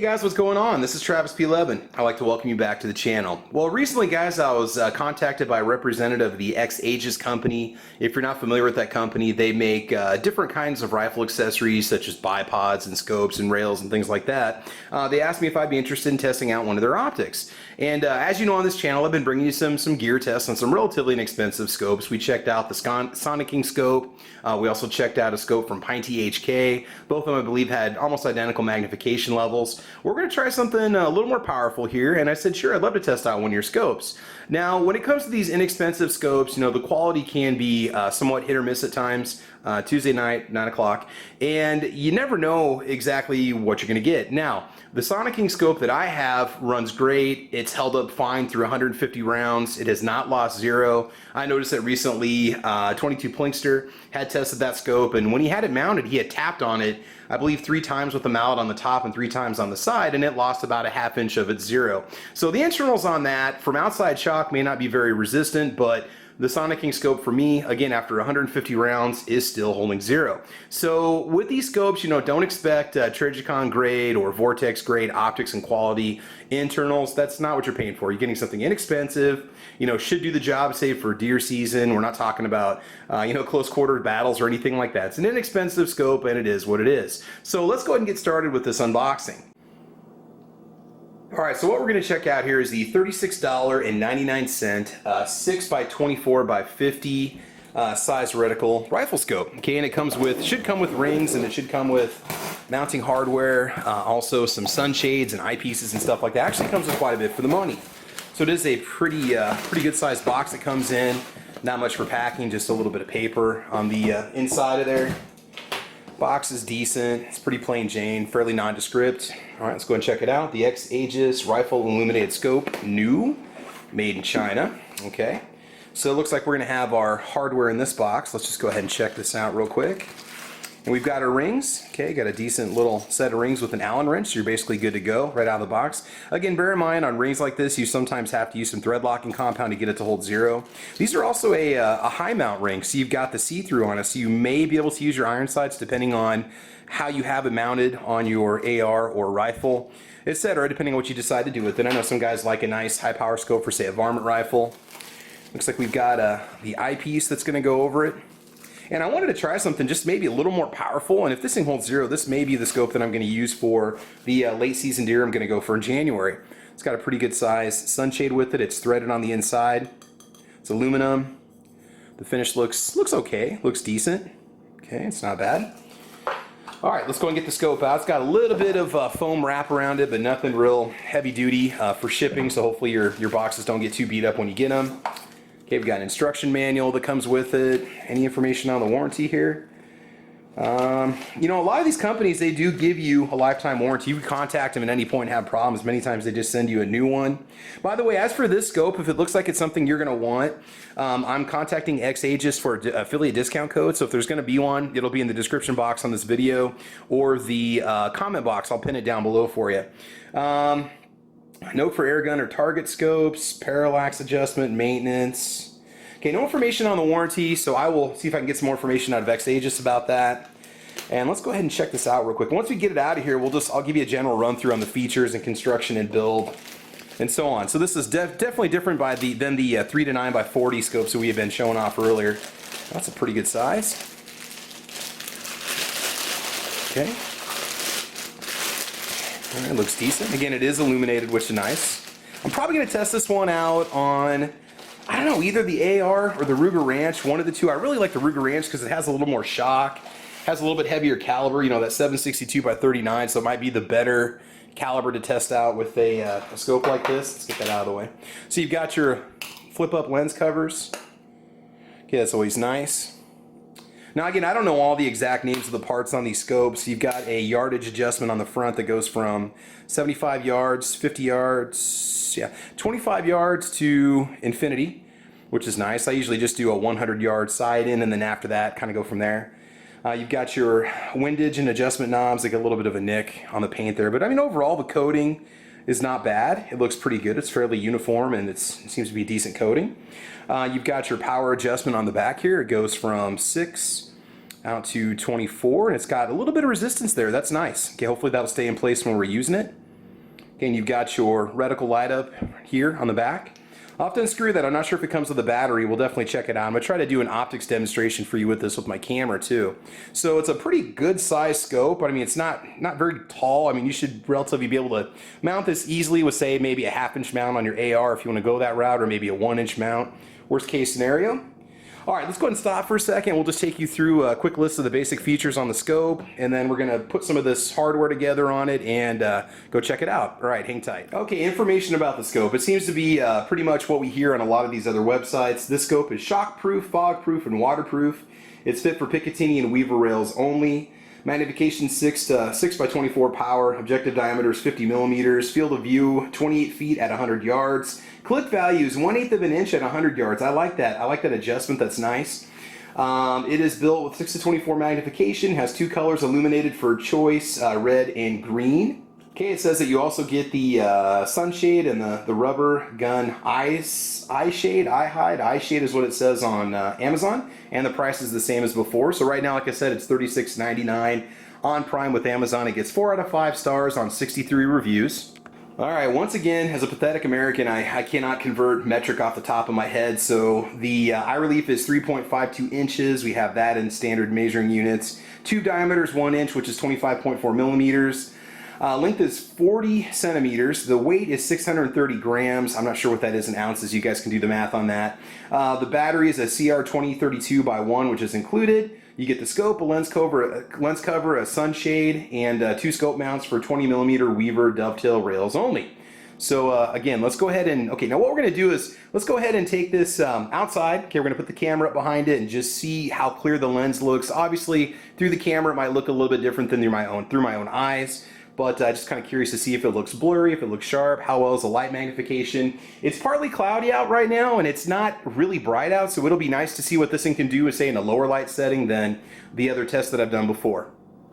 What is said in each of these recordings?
Hey guys, what's going on? This is Travis P11. I'd like to welcome you back to the channel. Well, recently guys, I was contacted by a representative of the X-Aegis company. If you're not familiar with that company, they make different kinds of rifle accessories such as bipods and scopes and rails and things like that. They asked me if I'd be interested in testing out one of their optics. And as you know on this channel, I've been bringing you some gear tests on some relatively inexpensive scopes. We checked out the Sonicking scope. We also checked out a scope from Pinty HK. Both of them, I believe, had almost identical magnification levels. We're going to try something a little more powerful here, and I said, sure, I'd love to test out one of your scopes. Now, when it comes to these inexpensive scopes, you know, the quality can be somewhat hit or miss at times. Tuesday night, 9 o'clock, and you never know exactly what you're going to get. Now, the Sonicking scope that I have runs great. It's held up fine through 150 rounds. It has not lost zero. I noticed that recently 22 Plinkster had tested that scope, and when he had it mounted, he had tapped on it, I believe 3 times with the mallet on the top and 3 times on the side, and it lost about a ½ inch of its zero. So the internals on that from outside shock may not be very resistant, but the Sonicking scope for me, again, after 150 rounds, is still holding zero. So with these scopes, you know, don't expect Trijicon grade or Vortex grade optics and quality internals. That's not what you're paying for. You're getting something inexpensive, you know, should do the job, say for deer season. We're not talking about, you know, close quarter battles or anything like that. It's an inexpensive scope, and it is what it is. So let's go ahead and get started with this unboxing. Alright, so what we're going to check out here is the $36.99 6x24x50 size reticle rifle scope. Okay, and it comes with, should come with rings, and it should come with mounting hardware, also some sunshades and eyepieces and stuff like that. Actually comes with quite a bit for the money. So it is a pretty good sized box that comes in. Not much for packing, just a little bit of paper on the inside of there. Box is decent. It's pretty plain Jane, fairly nondescript. All right, let's go and check it out. The X-Aegis Rifle Illuminated Scope, new, made in China. Okay, so it looks like we're gonna have our hardware in this box. Let's just go ahead and check this out real quick. And we've got our rings. Okay, got a decent little set of rings with an Allen wrench, so you're basically good to go right out of the box. Again, bear in mind on rings like this, you sometimes have to use some thread locking compound to get it to hold zero. These are also a high mount ring, so you've got the see-through on it, so you may be able to use your iron sights depending on how you have it mounted on your AR or rifle, etc., depending on what you decide to do with it. I know some guys like a nice high power scope for, say, a varmint rifle. Looks like we've got the eyepiece that's going to go over it. And I wanted to try something just maybe a little more powerful, and if this thing holds zero, this may be the scope that I'm going to use for the late season deer I'm going to go for in January. It's got a pretty good size sunshade with it. It's threaded on the inside. It's aluminum. The finish looks okay, looks decent. Okay, it's not bad. All right, let's go and get the scope out. It's got a little bit of foam wrap around it, but nothing real heavy duty for shipping, so hopefully your boxes don't get too beat up when you get them. Okay, we've got an instruction manual that comes with it. Any information on the warranty here? You know, a lot of these companies, they do give you a lifetime warranty. You can contact them at any point and have problems. Many times they just send you a new one. By the way, as for this scope, if it looks like it's something you're going to want, I'm contacting X-Aegis for affiliate discount code. So if there's going to be one, it'll be in the description box on this video or the comment box. I'll pin it down below for you. Note for air gun or target scopes, parallax adjustment, maintenance. Okay, no information on the warranty, so I will see if I can get some more information out of X-Aegis about that. And let's go ahead and check this out real quick. Once we get it out of here, I'll give you a general run through on the features and construction and build and so on. So this is definitely different than the 3 to 9 by 40 scopes that we have been showing off earlier. That's a pretty good size. Okay. It looks decent. Again, it is illuminated, which is nice. I'm probably going to test this one out on, I don't know, either the AR or the Ruger Ranch, one of the two. I really like the Ruger Ranch because it has a little more shock, has a little bit heavier caliber, you know, that 762 by 39, so it might be the better caliber to test out with a scope like this. Let's get that out of the way. So you've got your flip-up lens covers. Okay, that's always nice. Now again, I don't know all the exact names of the parts on these scopes. You've got a yardage adjustment on the front that goes from 75 yards, 50 yards, yeah, 25 yards to infinity, which is nice. I usually just do a 100-yard side in, and then after that, kind of go from there. You've got your windage and adjustment knobs. They get a little bit of a nick on the paint there, but I mean overall the coating is not bad. It looks pretty good. It's fairly uniform, and it seems to be a decent coating. You've got your power adjustment on the back here. It goes from 6 out to 24, and it's got a little bit of resistance there. That's nice. Okay, hopefully that'll stay in place when we're using it. Again, you've got your reticle light up here on the back. I'll have to unscrew that. I'm not sure if it comes with a battery. We'll definitely check it out. I'm going to try to do an optics demonstration for you with this with my camera too. So it's a pretty good size scope. I mean, it's not very tall. I mean, you should relatively be able to mount this easily with, say, maybe a 1/2 inch mount on your AR if you want to go that route, or maybe a 1 inch mount, worst case scenario. All right, let's go ahead and stop for a second. We'll just take you through a quick list of the basic features on the scope, and then we're going to put some of this hardware together on it and go check it out. All right, hang tight. Okay, information about the scope. It seems to be pretty much what we hear on a lot of these other websites. This scope is shockproof, fogproof, and waterproof. It's fit for Picatinny and Weaver rails only. Magnification 6 by 24 power. Objective diameter is 50 millimeters. Field of view 28 feet at 100 yards. Clip value is 1/8 of an inch at 100 yards. I like that. I like that adjustment. That's nice. It is built with 6 to 24 magnification. Has 2 colors illuminated for choice, red and green. Okay, it says that you also get the sunshade and the rubber gun eye shade is what it says on Amazon, and the price is the same as before. So right now, like I said, it's $36.99 on Prime with Amazon. It gets 4 out of 5 stars on 63 reviews. All right, once again, as a pathetic American, I cannot convert metric off the top of my head. So the eye relief is 3.52 inches. We have that in standard measuring units. Tube diameter is 1 inch, which is 25.4 millimeters. Length is 40 centimeters. The weight is 630 grams. I'm not sure what that is in ounces. You guys can do the math on that. The battery is a CR2032x1, which is included. You get the scope, a lens cover, a sunshade, and 2 scope mounts for 20 millimeter Weaver dovetail rails only. So again, let's go ahead and, okay, now what we're going to do is, let's go ahead and take this outside. Okay, we're going to put the camera up behind it and just see how clear the lens looks. Obviously, through the camera, it might look a little bit different than through my own eyes. But just kind of curious to see if it looks blurry, if it looks sharp, how well is the light magnification. It's partly cloudy out right now, and it's not really bright out, so it'll be nice to see what this thing can do, say, in a lower light setting than the other tests that I've done before.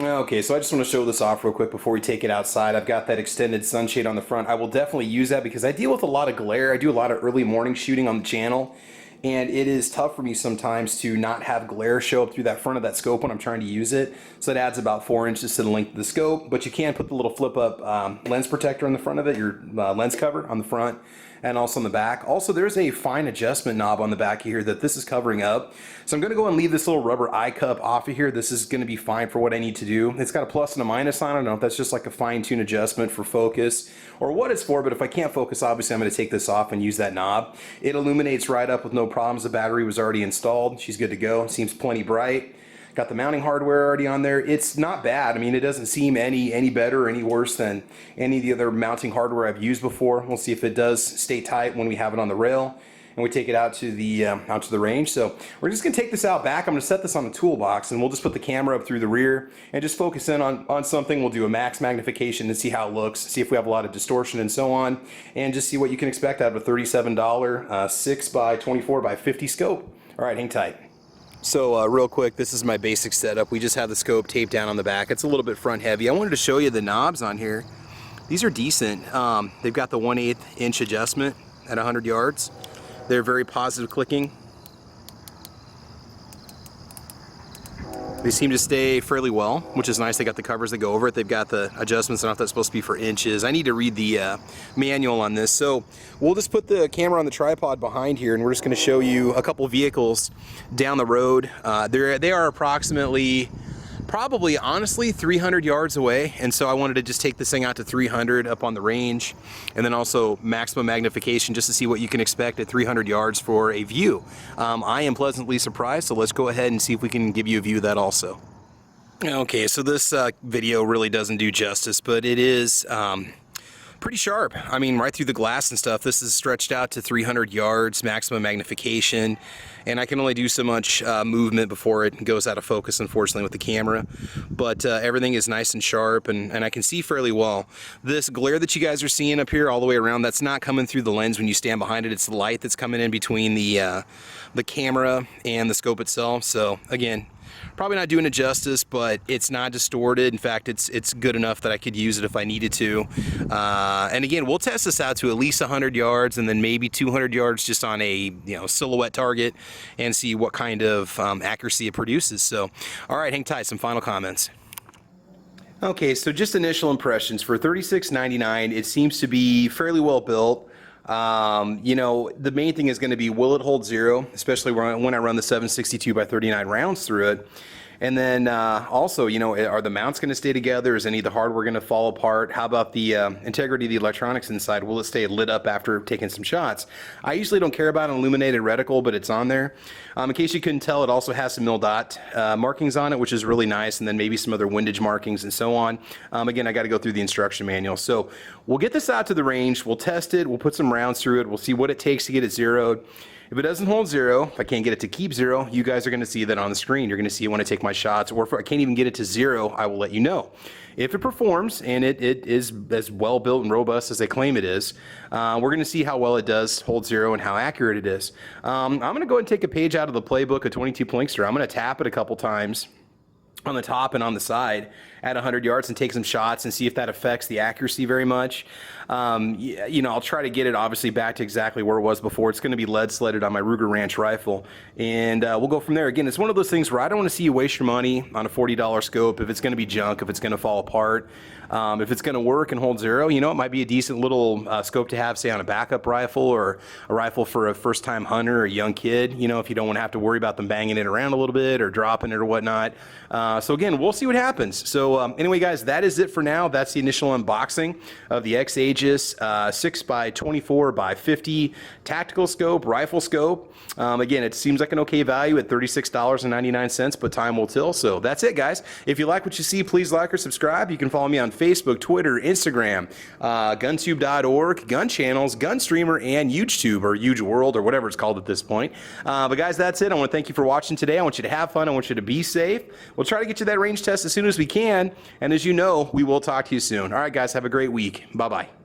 Okay, so I just want to show this off real quick before we take it outside. I've got that extended sunshade on the front. I will definitely use that because I deal with a lot of glare. I do a lot of early morning shooting on the channel, and it is tough for me sometimes to not have glare show up through that front of that scope when I'm trying to use it. So it adds about 4 inches to the length of the scope, but you can put the little flip up lens protector on the front of it, your lens cover on the front and also on the back. Also, there's a fine adjustment knob on the back here that this is covering up. So I'm gonna go and leave this little rubber eye cup off of here. This is gonna be fine for what I need to do. It's got a plus and a minus on it. I don't know if that's just like a fine-tune adjustment for focus or what it's for, but if I can't focus, obviously I'm gonna take this off and use that knob. It illuminates right up with no problems. The battery was already installed. She's good to go. Seems plenty bright. Got the mounting hardware already on there. It's not bad. I mean, it doesn't seem any better or any worse than any of the other mounting hardware I've used before. We'll see if it does stay tight when we have it on the rail and we take it out to the range. So we're just gonna take this out back. I'm gonna set this on the toolbox and we'll just put the camera up through the rear and just focus in on something. We'll do a max magnification and see how it looks, see if we have a lot of distortion and so on, and just see what you can expect out of a $37 6 by 24 by 50 scope. All right, hang tight. So real quick, this is my basic setup. We just have the scope taped down on the back. It's a little bit front heavy. I wanted to show you the knobs on here. These are decent. They've got the 1/8 inch adjustment at 100 yards. They're very positive clicking. They seem to stay fairly well, which is nice. They got the covers that go over it. They've got the adjustments. I don't know if that's supposed to be for inches. I need to read the manual on this. So we'll just put the camera on the tripod behind here, and we're just going to show you a couple vehicles down the road. They are approximately, probably honestly 300 yards away, and so I wanted to just take this thing out to 300 up on the range, and then also maximum magnification just to see what you can expect at 300 yards for a view. I am pleasantly surprised, so let's go ahead and see if we can give you a view of that also. Okay, so this video really doesn't do justice, but it is pretty sharp. I mean, right through the glass and stuff. This is stretched out to 300 yards, maximum magnification, and I can only do so much movement before it goes out of focus, unfortunately, with the camera. But everything is nice and sharp, and I can see fairly well. This glare that you guys are seeing up here all the way around, that's not coming through the lens when you stand behind it. It's the light that's coming in between the camera and the scope itself. So again, probably not doing it justice, but it's not distorted. In fact, it's good enough that I could use it if I needed to. And again, we'll test this out to at least 100 yards and then maybe 200 yards just on a silhouette target and see what kind of accuracy it produces. So, all right, hang tight. Some final comments. Okay, so just initial impressions for $36.99. It seems to be fairly well built. You know, the main thing is going to be, will it hold zero, especially when I run the 762 by 39 rounds through it. And then also, you know, are the mounts going to stay together? Is any of the hardware going to fall apart? How about the integrity of the electronics inside? Will it stay lit up after taking some shots? I usually don't care about an illuminated reticle, but it's on there. In case you couldn't tell, it also has some mil dot markings on it, which is really nice, and then maybe some other windage markings and so on. Again, I got to go through the instruction manual. So we'll get this out to the range. We'll test it. We'll put some rounds through it. We'll see what it takes to get it zeroed. If it doesn't hold zero, if I can't get it to keep zero, you guys are going to see that on the screen. You're going to see it when I take my shots, or if I can't even get it to zero, I will let you know. If it performs, and it is as well built and robust as they claim it is, we're going to see how well it does hold zero and how accurate it is. I'm going to go ahead and take a page out of the playbook of 22 Plinkster. I'm going to tap it a couple times on the top and on the side at 100 yards and take some shots and see if that affects the accuracy very much. You know, I'll try to get it obviously back to exactly where it was before. It's going to be lead sledded on my Ruger Ranch rifle, and we'll go from there. Again, it's one of those things where I don't want to see you waste your money on a $40 scope if it's going to be junk, if it's going to fall apart. If it's going to work and hold zero, you know, it might be a decent little scope to have, say, on a backup rifle or a rifle for a first-time hunter or a young kid, you know, if you don't want to have to worry about them banging it around a little bit or dropping it or whatnot. So again, we'll see what happens. So anyway, guys, that is it for now. That's the initial unboxing of the X-Aegis 6x24 by 50 tactical scope, rifle scope. Again, it seems like an okay value at $36.99, but time will tell. So that's it, guys. If you like what you see, please like or subscribe. You can follow me on Facebook, Twitter, Instagram, guntube.org, gun channels, Gunstreamer, and UGEtube, or Huge World, or whatever it's called at this point. But guys, that's it. I want to thank you for watching today. I want you to have fun. I want you to be safe. We'll try to get you that range test as soon as we can. And as you know, we will talk to you soon. All right, guys, have a great week. Bye-bye.